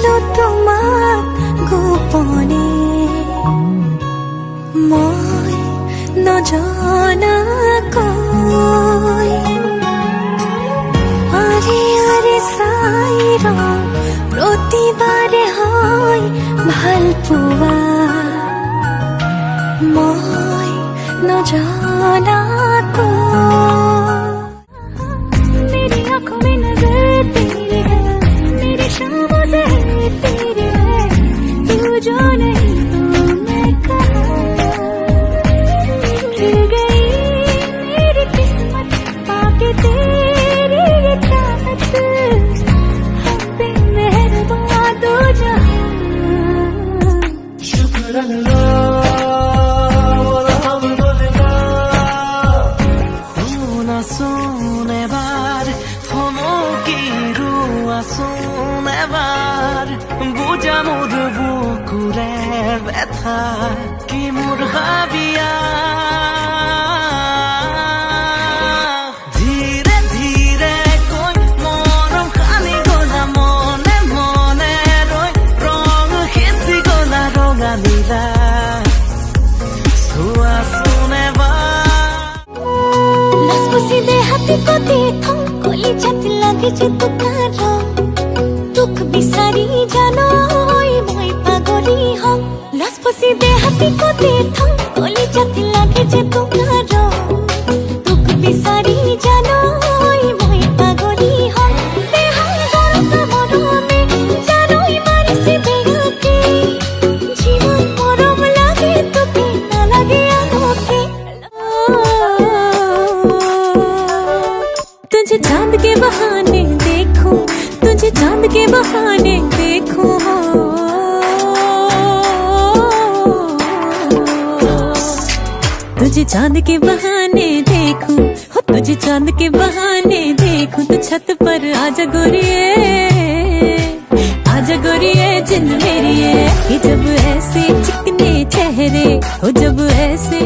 চাইলো তোমাক গোপনে মই নজনাকৈ আরে আরে চাই প্ৰতিবাৰে হয় ভাল পোৱা মই নজনাকৈ मेरी आँखों में नजर तेरी है मेरी शामों से तेरी है तू जो नहीं तो मैं कहाँ खिल गई मेरी किस्मत पाके तेरी ये चाहत हम पे मेहरबान दो जहां शुक्र বুঝা মোর বুকুরে ব্যথা কি মোর হাবিয়া ধীরে ধীরে কই মরম খালি গোলা মনে মনে রই রং হেসি গোলা রঙা নীলা সুয়া শুনে বা লাস পসিদে হাতি को देखो कोली छत लगे जे तुकारो दुख बिसारी जानो মই পাগলি হম লাস পসিদে হাতি को देखो कोली छत लगे जे तुकारो दुख बिसारी जानो মই পাগলি হম বেহাল গরম মরমে জানোই মারিসি বেগাকে জীবন মরম লাগে তোকে না লাগে আমাকে तुझे चांद के बहाने देखूं तुझे चांद के बहाने देखूं तुझे चांद के बहाने देखूं हो तुझे चांद के बहाने देखूं तो छत पर आजा गोरिये जिंद मेरी है कि जब ऐसे चिकने चेहरे हो जब ऐसे